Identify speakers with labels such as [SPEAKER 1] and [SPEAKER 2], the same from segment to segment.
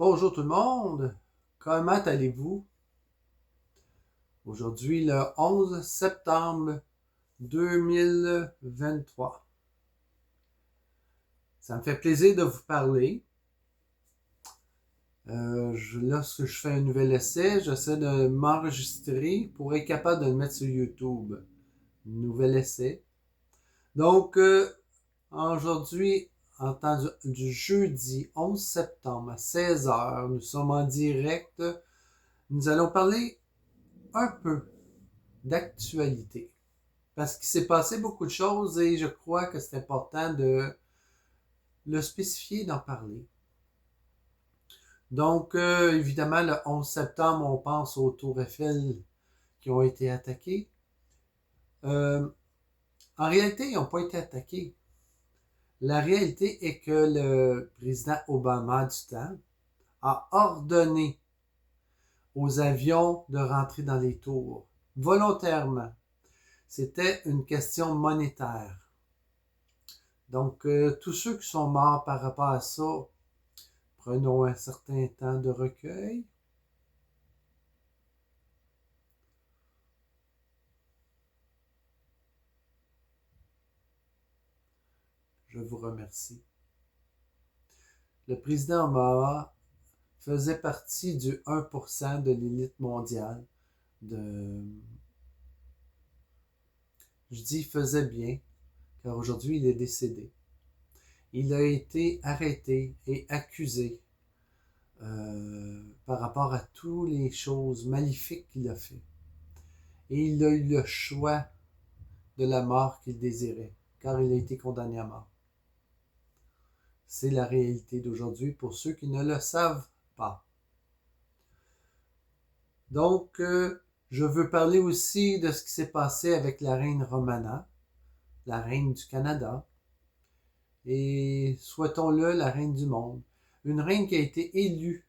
[SPEAKER 1] Bonjour tout le monde, comment allez-vous? Aujourd'hui, le 11 septembre 2023. Ça me fait plaisir de vous parler. Lorsque je fais un nouvel essai, j'essaie de m'enregistrer pour être capable de le mettre sur YouTube. Nouvel essai. Donc, aujourd'hui, en temps du jeudi 11 septembre à 16 heures, nous sommes en direct. Nous allons parler un peu d'actualité. Parce qu'il s'est passé beaucoup de choses et je crois que c'est important de le spécifier, d'en parler. Donc, évidemment, le 11 septembre, on pense aux tours Eiffel qui ont été attaquées. En réalité, ils n'ont pas été attaqués. La réalité est que le président Obama du temps a ordonné aux avions de rentrer dans les tours, volontairement. C'était une question monétaire. Donc, tous ceux qui sont morts par rapport à ça, prenons un certain temps de recueil. Je vous remercie. Le président Obama faisait partie du 1% de l'élite mondiale. Je dis faisait bien, car aujourd'hui il est décédé. Il a été arrêté et accusé par rapport à toutes les choses maléfiques qu'il a fait. Et il a eu le choix de la mort qu'il désirait, car il a été condamné à mort. C'est la réalité d'aujourd'hui pour ceux qui ne le savent pas. Donc, je veux parler aussi de ce qui s'est passé avec la reine Romana, la reine du Canada, et souhaitons-le, la reine du monde. Une reine qui a été élue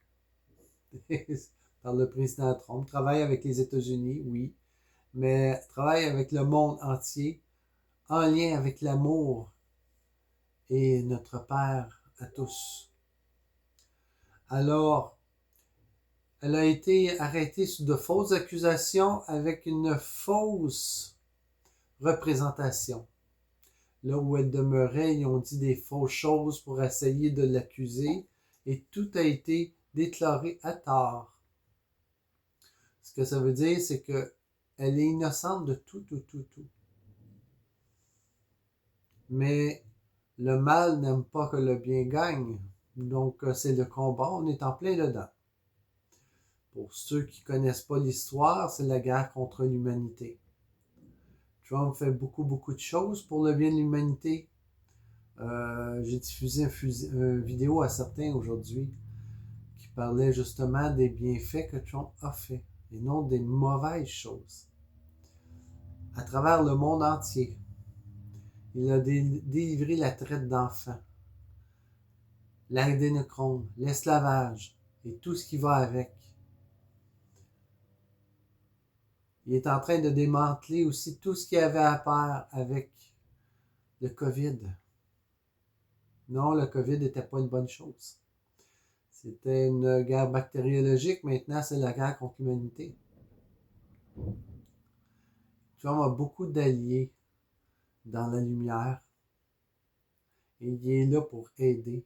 [SPEAKER 1] par le président Trump, travaille avec les États-Unis, oui, mais travaille avec le monde entier, en lien avec l'amour et notre Père à tous. Alors, elle a été arrêtée sous de fausses accusations avec une fausse représentation. Là où elle demeurait, ils ont dit des fausses choses pour essayer de l'accuser et tout a été déclaré à tort. Ce que ça veut dire, c'est que elle est innocente de tout. Mais le mal n'aime pas que le bien gagne. Donc, c'est le combat, on est en plein dedans. Pour ceux qui ne connaissent pas l'histoire, c'est la guerre contre l'humanité. Trump fait beaucoup de choses pour le bien de l'humanité. J'ai diffusé une vidéo à certains aujourd'hui qui parlait justement des bienfaits que Trump a fait et non des mauvaises choses. À travers le monde entier, il a délivré la traite d'enfants, l'adénochrome, l'esclavage et tout ce qui va avec. Il est en train de démanteler aussi tout ce qu'il avait à faire avec le COVID. Non, le COVID n'était pas une bonne chose. C'était une guerre bactériologique. Maintenant, c'est la guerre contre l'humanité. Trump a beaucoup d'alliés dans la lumière. Et il est là pour aider.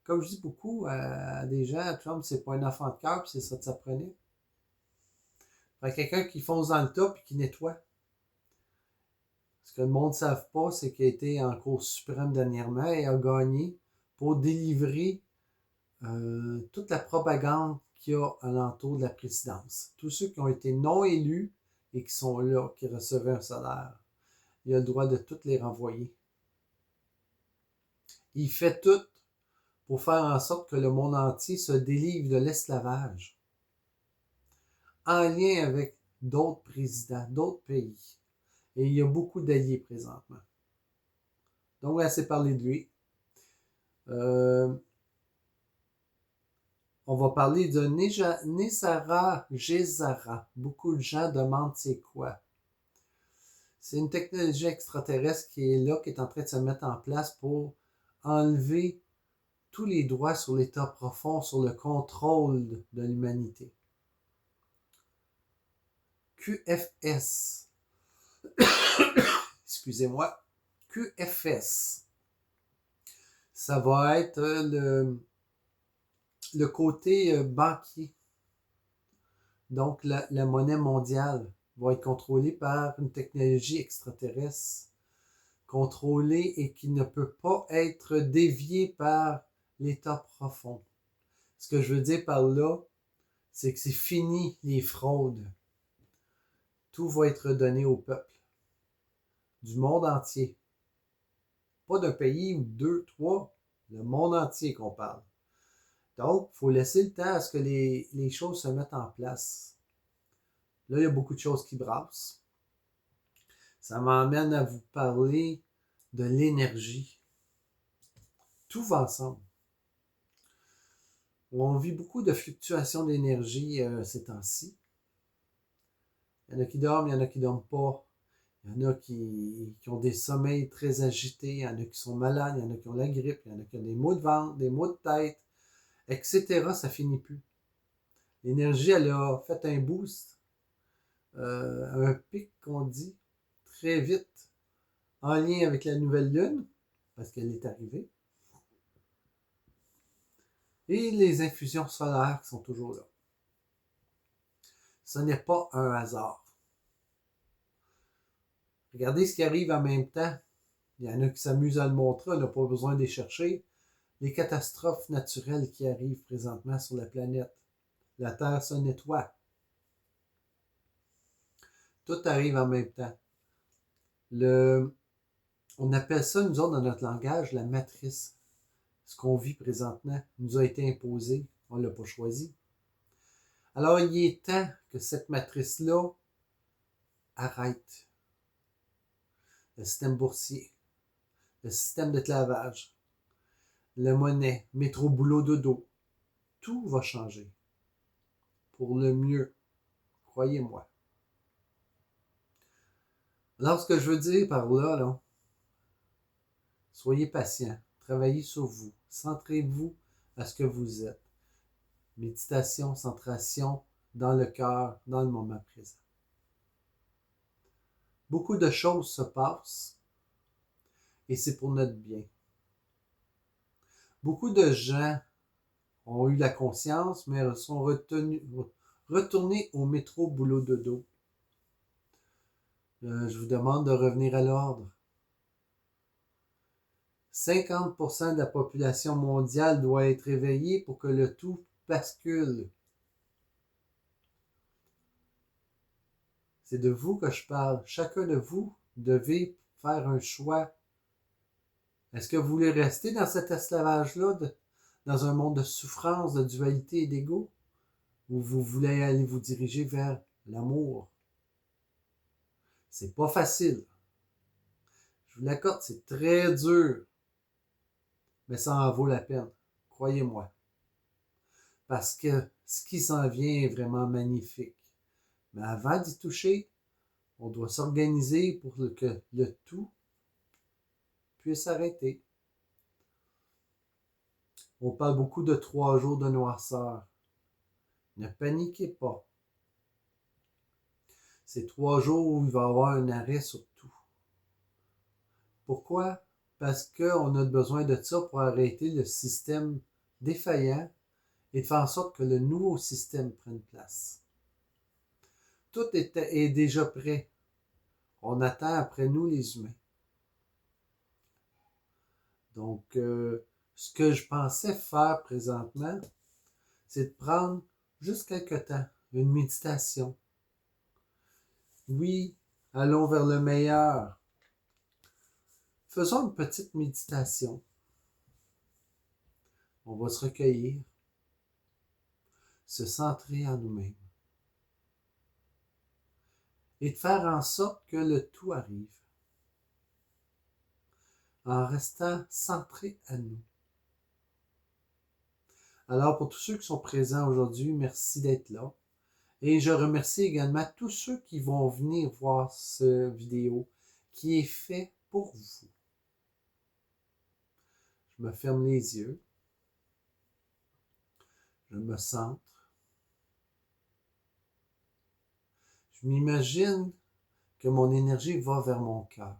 [SPEAKER 1] Comme je dis beaucoup à des gens, Trump, c'est pas un enfant de cœur, puis c'est ça que ça prenait. Fait quelqu'un qui fonce dans le tas puis qui nettoie. Ce que le monde ne savent pas, c'est qu'il a été en Cour suprême dernièrement et a gagné pour délivrer toute la propagande qu'il y a alentour de la présidence. Tous ceux qui ont été non élus et qui sont là, qui recevaient un salaire, il a le droit de toutes les renvoyer. Il fait tout pour faire en sorte que le monde entier se délivre de l'esclavage en lien avec d'autres présidents, d'autres pays. Et il y a beaucoup d'alliés présentement. Donc, assez parlé de lui. On va parler de Nesara Gezara. Beaucoup de gens demandent c'est quoi. C'est une technologie extraterrestre qui est là, qui est en train de se mettre en place pour enlever tous les droits sur l'état profond, sur le contrôle de l'humanité. QFS. Excusez-moi. QFS. Ça va être le côté banquier. Donc, la monnaie mondiale va être contrôlée par une technologie extraterrestre, contrôlée et qui ne peut pas être déviée par l'état profond. Ce que je veux dire par là, c'est que c'est fini les fraudes. Tout va être donné au peuple du monde entier. Pas d'un pays ou deux, trois, le monde entier qu'on parle. Donc, il faut laisser le temps à ce que les choses se mettent en place. Là, il y a beaucoup de choses qui brassent. Ça m'emmène à vous parler de l'énergie. Tout va ensemble. On vit beaucoup de fluctuations d'énergie ces temps-ci. Il y en a qui dorment, il y en a qui ne dorment pas. Il y en a qui ont des sommeils très agités, il y en a qui sont malades, il y en a qui ont la grippe, il y en a qui ont des maux de ventre, des maux de tête, etc. Ça finit plus. L'énergie, elle a fait un boost, un pic qu'on dit, très vite, en lien avec la nouvelle lune, parce qu'elle est arrivée. Et les infusions solaires qui sont toujours là. Ce n'est pas un hasard. Regardez ce qui arrive en même temps. Il y en a qui s'amusent à le montrer, on n'a pas besoin de les chercher. Les catastrophes naturelles qui arrivent présentement sur la planète. La Terre se nettoie. Tout arrive en même temps. On appelle ça, nous autres, dans notre langage, la matrice. Ce qu'on vit présentement nous a été imposé. On ne l'a pas choisi. Alors, il est temps que cette matrice-là arrête. Le système boursier, le système de clavage, la monnaie, métro, boulot, dodo, tout va changer. Pour le mieux, croyez-moi. Alors, ce que je veux dire par là, soyez patient, travaillez sur vous, centrez-vous à ce que vous êtes. Méditation, centration dans le cœur, dans le moment présent. Beaucoup de choses se passent et c'est pour notre bien. Beaucoup de gens ont eu la conscience, mais sont retournés au métro boulot dodo. Je vous demande de revenir à l'ordre. 50% de la population mondiale doit être éveillée pour que le tout bascule. C'est de vous que je parle. Chacun de vous devez faire un choix. Est-ce que vous voulez rester dans cet esclavage-là, dans un monde de souffrance, de dualité et d'ego? Ou vous voulez aller vous diriger vers l'amour? C'est pas facile. Je vous l'accorde, c'est très dur. Mais ça en vaut la peine. Croyez-moi. Parce que ce qui s'en vient est vraiment magnifique. Mais avant d'y toucher, on doit s'organiser pour que le tout puisse arrêter. On parle beaucoup de 3 jours de noirceur. Ne paniquez pas. C'est 3 jours où il va y avoir un arrêt sur tout. Pourquoi? Parce qu'on a besoin de ça pour arrêter le système défaillant et de faire en sorte que le nouveau système prenne place. Tout est déjà prêt. On attend après nous les humains. Donc, ce que je pensais faire présentement, c'est de prendre juste quelques temps, une méditation. Oui, allons vers le meilleur. Faisons une petite méditation. On va se recueillir, se centrer en nous-mêmes et de faire en sorte que le tout arrive en restant centré à nous. Alors, pour tous ceux qui sont présents aujourd'hui, merci d'être là. Et je remercie également tous ceux qui vont venir voir cette vidéo qui est fait pour vous. Je me ferme les yeux. Je me centre. Je m'imagine que mon énergie va vers mon cœur.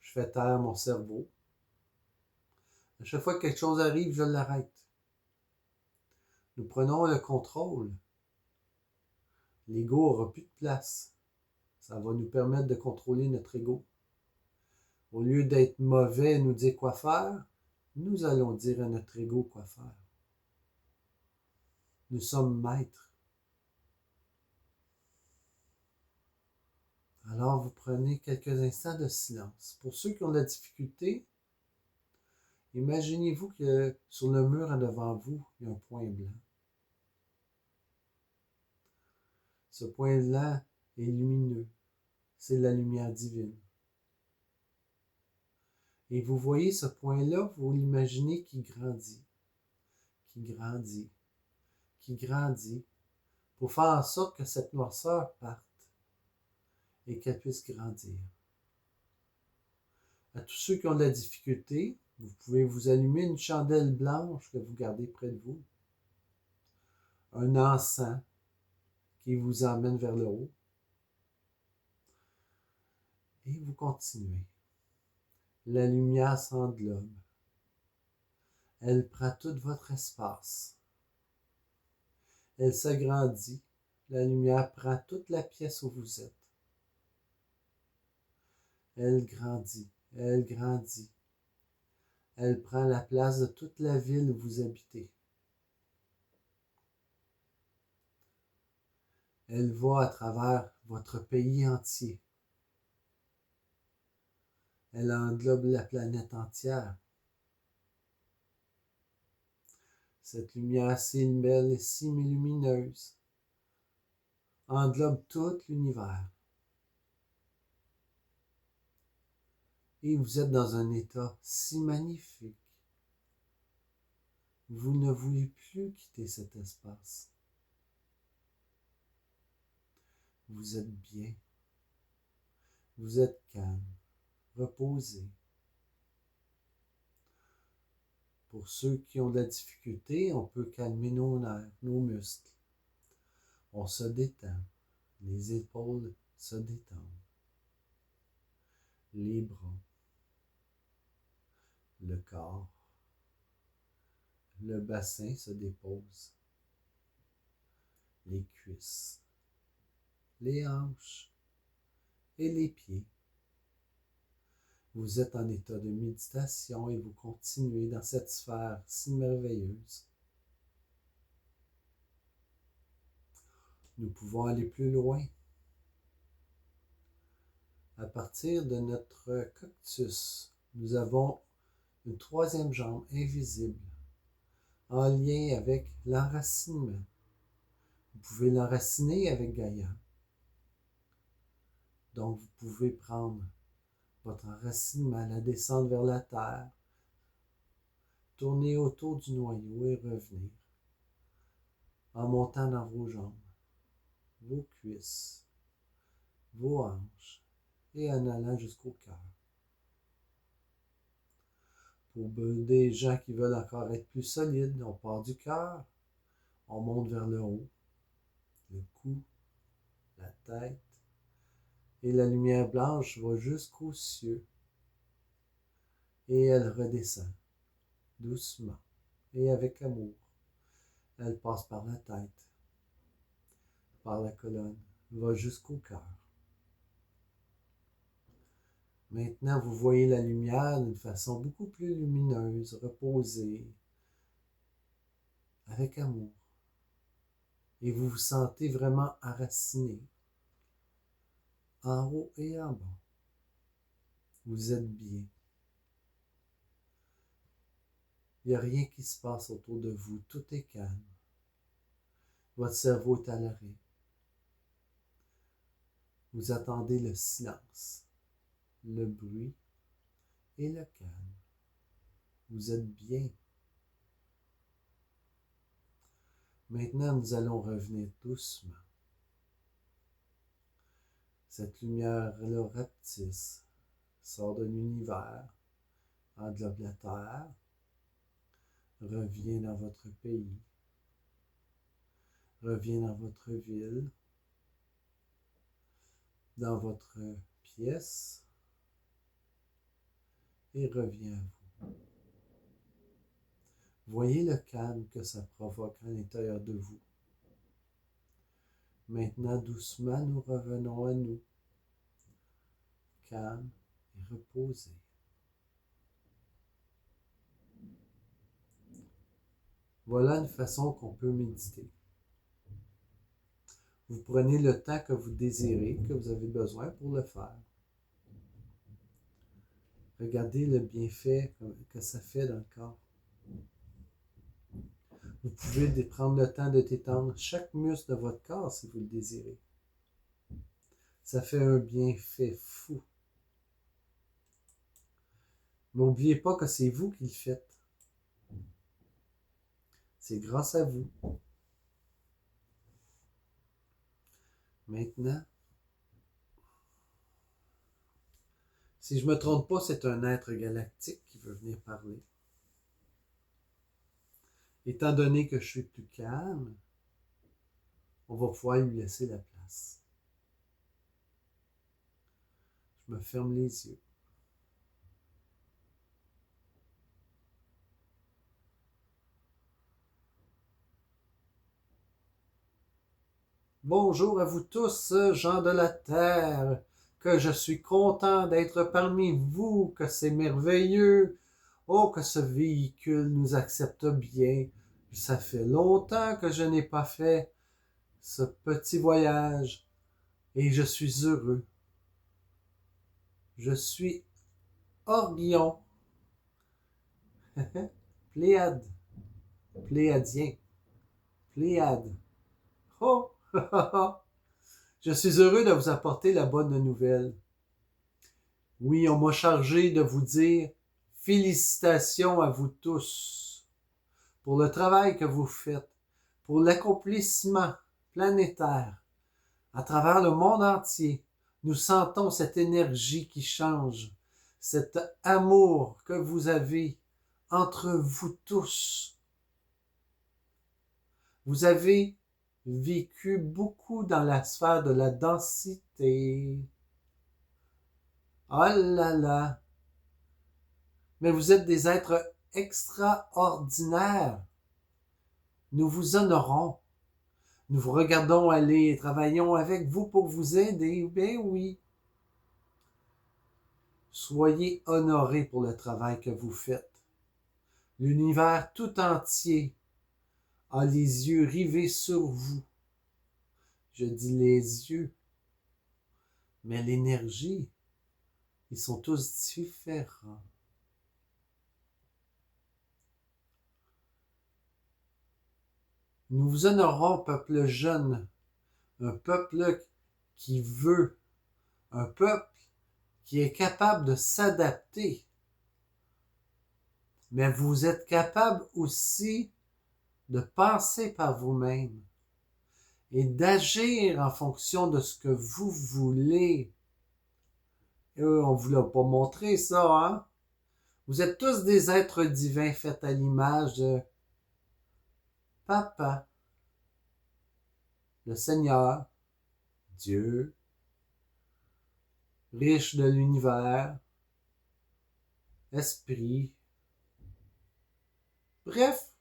[SPEAKER 1] Je fais taire mon cerveau. À chaque fois que quelque chose arrive, je l'arrête. Nous prenons le contrôle. L'ego n'aura plus de place. Ça va nous permettre de contrôler notre ego. Au lieu d'être mauvais et nous dire quoi faire, nous allons dire à notre ego quoi faire. Nous sommes maîtres. Alors vous prenez quelques instants de silence. Pour ceux qui ont de la difficulté, imaginez-vous que sur le mur devant vous, il y a un point blanc. Ce point blanc est lumineux. C'est la lumière divine. Et vous voyez ce point-là, vous l'imaginez qui grandit, qui grandit, qui grandit, pour faire en sorte que cette noirceur parte et qu'elle puisse grandir. À tous ceux qui ont de la difficulté, vous pouvez vous allumer une chandelle blanche que vous gardez près de vous, un encens qui vous emmène vers le haut, et vous continuez. La lumière s'englobe. Elle prend tout votre espace. Elle s'agrandit. La lumière prend toute la pièce où vous êtes. Elle grandit. Elle grandit. Elle prend la place de toute la ville où vous habitez. Elle va à travers votre pays entier. Elle englobe la planète entière. Cette lumière si belle et si lumineuse englobe tout l'univers. Et vous êtes dans un état si magnifique. Vous ne voulez plus quitter cet espace. Vous êtes bien. Vous êtes calme, reposé. Pour ceux qui ont de la difficulté, on peut calmer nos nerfs, nos muscles. On se détend. Les épaules se détendent. Les bras. Le corps. Le bassin se dépose. Les cuisses. Les hanches. Et les pieds. Vous êtes en état de méditation et vous continuez dans cette sphère si merveilleuse. Nous pouvons aller plus loin. À partir de notre coccyx, nous avons une troisième jambe invisible en lien avec l'enracinement. Vous pouvez l'enraciner avec Gaïa. Donc vous pouvez prendre votre enracinement, la descendre vers la terre, tourner autour du noyau et revenir en montant dans vos jambes, vos cuisses, vos hanches et en allant jusqu'au cœur. Pour des gens qui veulent encore être plus solides, on part du cœur, on monte vers le haut, le cou, la tête, et la lumière blanche va jusqu'aux cieux et elle redescend doucement et avec amour. Elle passe par la tête, par la colonne, va jusqu'au cœur. Maintenant, vous voyez la lumière d'une façon beaucoup plus lumineuse, reposée, avec amour. Et vous vous sentez vraiment enraciné, en haut et en bas. Vous êtes bien. Il n'y a rien qui se passe autour de vous, tout est calme. Votre cerveau est à l'arrêt. Vous attendez le silence, le bruit et le calme. Vous êtes bien. Maintenant, nous allons revenir doucement. Cette lumière-là rapetisse, sort de l'univers, englobe la terre, Reviens dans votre pays. Reviens dans votre ville, dans votre pièce, et reviens à vous. Voyez le calme que ça provoque à l'intérieur de vous. Maintenant, doucement, nous revenons à nous, calme et reposé. Voilà une façon qu'on peut méditer. Vous prenez le temps que vous désirez, que vous avez besoin pour le faire. Regardez le bienfait que ça fait dans le corps. Vous pouvez prendre le temps de détendre chaque muscle de votre corps si vous le désirez. Ça fait un bienfait fou. N'oubliez pas que c'est vous qui le faites. C'est grâce à vous. Maintenant, si je ne me trompe pas, c'est un être galactique qui veut venir parler. Étant donné que je suis plus calme, on va pouvoir lui laisser la place. Je me ferme les yeux. Bonjour à vous tous, gens de la Terre, que je suis content d'être parmi vous, que c'est merveilleux. Oh, que ce véhicule nous accepte bien. Ça fait longtemps que je n'ai pas fait ce petit voyage et je suis heureux. Je suis Orguillon. Pléiade. Pléiadien. Pléiade. Oh! Je suis heureux de vous apporter la bonne nouvelle. Oui, on m'a chargé de vous dire félicitations à vous tous pour le travail que vous faites, pour l'accomplissement planétaire. À travers le monde entier, nous sentons cette énergie qui change, cet amour que vous avez entre vous tous. Vous avez vécu beaucoup dans la sphère de la densité. Oh là là! Mais vous êtes des êtres extraordinaires. Nous vous honorons. Nous vous regardons aller et travaillons avec vous pour vous aider. Ben oui. Soyez honorés pour le travail que vous faites. L'univers tout entier a les yeux rivés sur vous. Je dis les yeux, mais l'énergie, ils sont tous différents. Nous vous honorons, peuple jeune, un peuple qui veut, un peuple qui est capable de s'adapter. Mais vous êtes capable aussi de penser par vous-même et d'agir en fonction de ce que vous voulez. Et on ne vous l'a pas montré ça, hein? Vous êtes tous des êtres divins faits à l'image de Papa, le Seigneur, Dieu, riche de l'univers, esprit. Bref,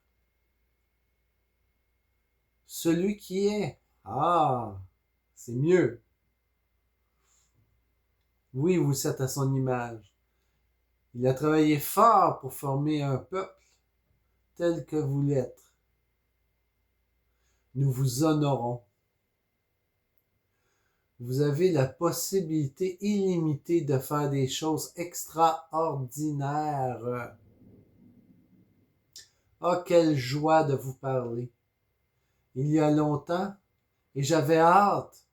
[SPEAKER 1] celui qui est. Ah, c'est mieux. Oui, vous êtes à son image. Il a travaillé fort pour former un peuple tel que vous l'êtes. Nous vous honorons. Vous avez la possibilité illimitée de faire des choses extraordinaires. Ah, quelle joie de vous parler. Il y a longtemps, et j'avais hâte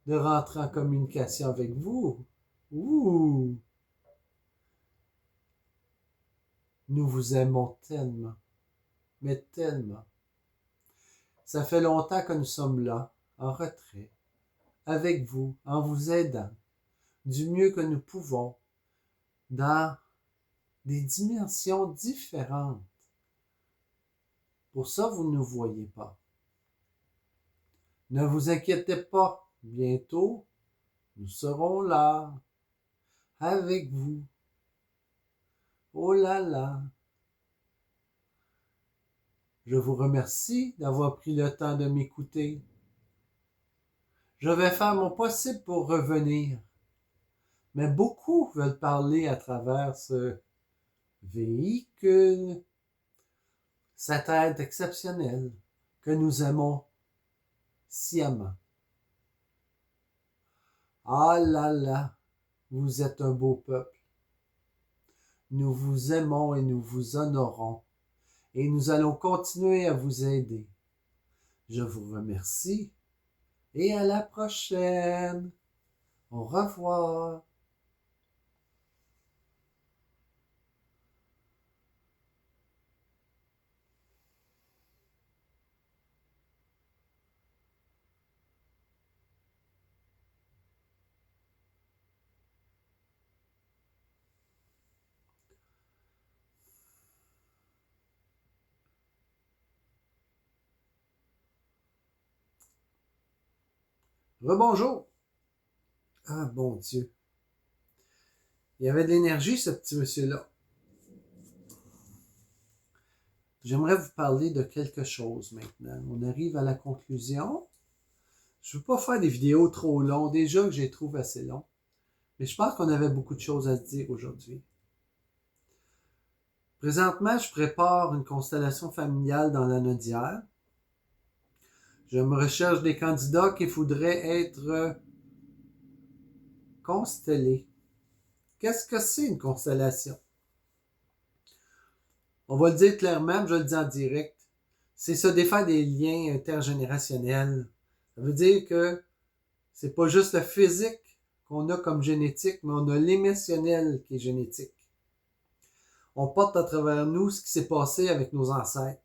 [SPEAKER 1] de rentrer en communication avec vous. Ouh! Nous vous aimons tellement, mais tellement. Ça fait longtemps que nous sommes là, en retrait, avec vous, en vous aidant, du mieux que nous pouvons, dans des dimensions différentes. Pour ça, vous ne nous voyez pas. Ne vous inquiétez pas, bientôt, nous serons là, avec vous. Oh là là! Je vous remercie d'avoir pris le temps de m'écouter. Je vais faire mon possible pour revenir. Mais beaucoup veulent parler à travers ce véhicule, cette aide exceptionnelle que nous aimons sciemment. Ah là là, vous êtes un beau peuple. Nous vous aimons et nous vous honorons. Et nous allons continuer à vous aider. Je vous remercie et à la prochaine. Au revoir. Rebonjour. Ah, bon Dieu. Il y avait de l'énergie, ce petit monsieur-là. J'aimerais vous parler de quelque chose maintenant. On arrive à la conclusion. Je ne veux pas faire des vidéos trop longues, déjà que je les trouve assez longs. Mais je pense qu'on avait beaucoup de choses à se dire aujourd'hui. Présentement, je prépare une constellation familiale dans l'Anodière. Je me recherche des candidats qui voudraient être constellés. Qu'est-ce que c'est une constellation? On va le dire clairement, je le dis en direct. C'est se défaire des liens intergénérationnels. Ça veut dire que c'est pas juste le physique qu'on a comme génétique, mais on a l'émotionnel qui est génétique. On porte à travers nous ce qui s'est passé avec nos ancêtres.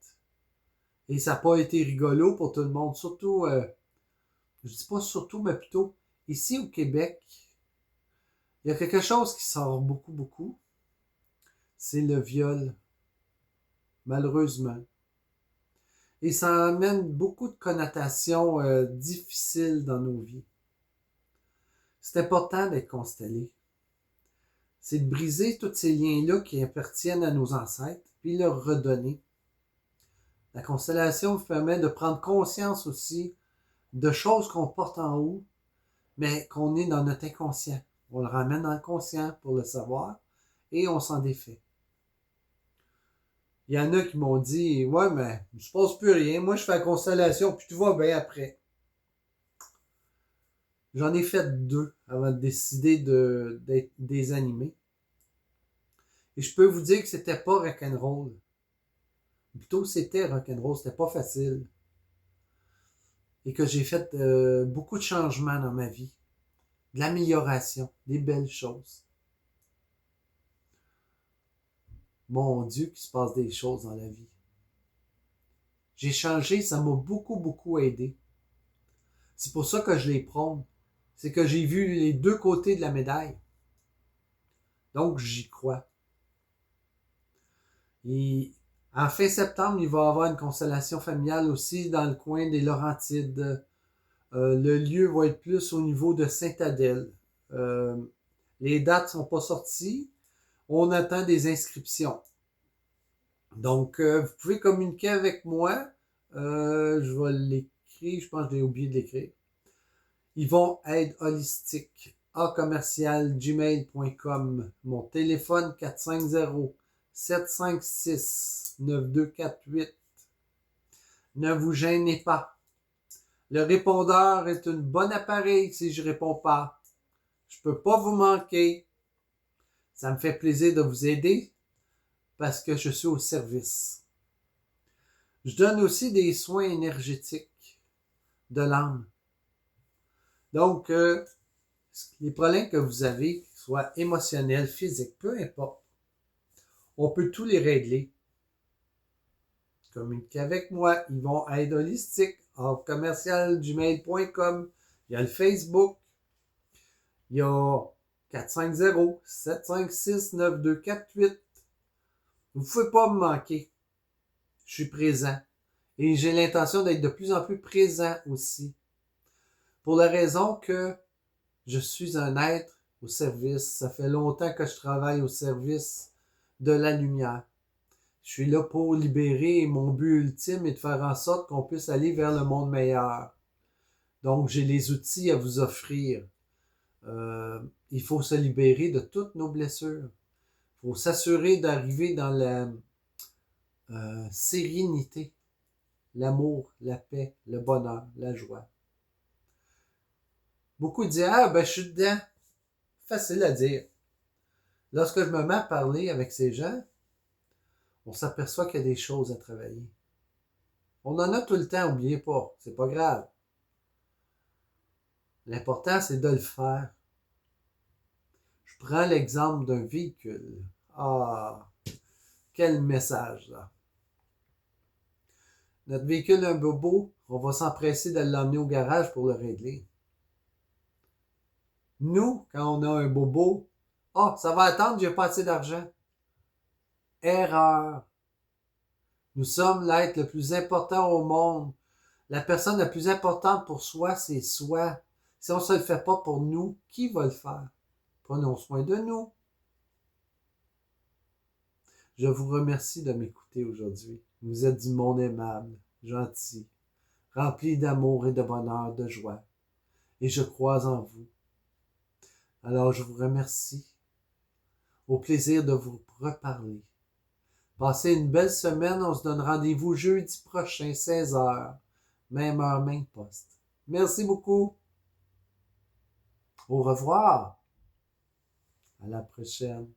[SPEAKER 1] Et ça n'a pas été rigolo pour tout le monde. Surtout, je dis pas surtout, mais plutôt ici au Québec, il y a quelque chose qui sort beaucoup, beaucoup. C'est le viol. Malheureusement. Et ça amène beaucoup de connotations difficiles dans nos vies. C'est important d'être constellé. C'est de briser tous ces liens-là qui appartiennent à nos ancêtres, puis leur redonner. La constellation vous permet de prendre conscience aussi de choses qu'on porte en haut, mais qu'on est dans notre inconscient. On le ramène dans le conscient pour le savoir, et on s'en défait. Il y en a qui m'ont dit « Ouais, mais il ne se passe plus rien. Moi, je fais la constellation, puis tout va bien après. » J'en ai fait 2 avant de décider d'être désanimé. Et je peux vous dire que c'était pas rock'n'roll. Plutôt, c'était rock'n'roll. C'était pas facile. Et que j'ai fait beaucoup de changements dans ma vie. De l'amélioration. Des belles choses. Mon Dieu, qu'il se passe des choses dans la vie. J'ai changé, ça m'a beaucoup, beaucoup aidé. C'est pour ça que je les prône. C'est que j'ai vu les 2 côtés de la médaille. Donc, j'y crois. Et en fin septembre, il va y avoir une constellation familiale aussi dans le coin des Laurentides. Le lieu va être plus au niveau de Saint-Adèle. Les dates ne sont pas sorties. On attend des inscriptions. Donc, vous pouvez communiquer avec moi. Je vais l'écrire. Je pense que j'ai oublié de l'écrire. Ils vont être holistiques. a@gmail.com. Mon téléphone 450-756-9248. Ne vous gênez pas. Le répondeur est un bon appareil si je réponds pas. Je peux pas vous manquer. Ça me fait plaisir de vous aider parce que je suis au service. Je donne aussi des soins énergétiques de l'âme. Donc, les problèmes que vous avez, qu'ils soient émotionnels, physiques, peu importe, on peut tous les régler. Communiquez avec moi, ils vont être holistiques, @gmail.com. Il y a le Facebook, il y a 450-756-9248. Vous ne pouvez pas me manquer. Je suis présent. Et j'ai l'intention d'être de plus en plus présent aussi. Pour la raison que je suis un être au service. Ça fait longtemps que je travaille au service de la lumière. Je suis là pour libérer et mon but ultime est de faire en sorte qu'on puisse aller vers le monde meilleur. Donc, j'ai les outils à vous offrir. Il faut se libérer de toutes nos blessures. Il faut s'assurer d'arriver dans la sérénité, l'amour, la paix, le bonheur, la joie. Beaucoup disent « Ah, ben je suis dedans ». Facile à dire. Lorsque je me mets à parler avec ces gens, on s'aperçoit qu'il y a des choses à travailler. On en a tout le temps, n'oubliez pas, c'est pas grave. L'important, c'est de le faire. Je prends l'exemple d'un véhicule. Ah, quel message, là. Notre véhicule est un bobo, on va s'empresser de l'emmener au garage pour le régler. Nous, quand on a un bobo, ça va attendre, j'ai pas assez d'argent. Erreur. Nous sommes l'être le plus important au monde. La personne la plus importante pour soi, c'est soi. Si on ne se le fait pas pour nous, qui va le faire? Prenons soin de nous. Je vous remercie de m'écouter aujourd'hui. Vous êtes du monde aimable, gentil, rempli d'amour et de bonheur, de joie. Et je crois en vous. Alors je vous remercie. Au plaisir de vous reparler. Passez une belle semaine. On se donne rendez-vous jeudi prochain, 16h. Même heure, même poste. Merci beaucoup. Au revoir. À la prochaine.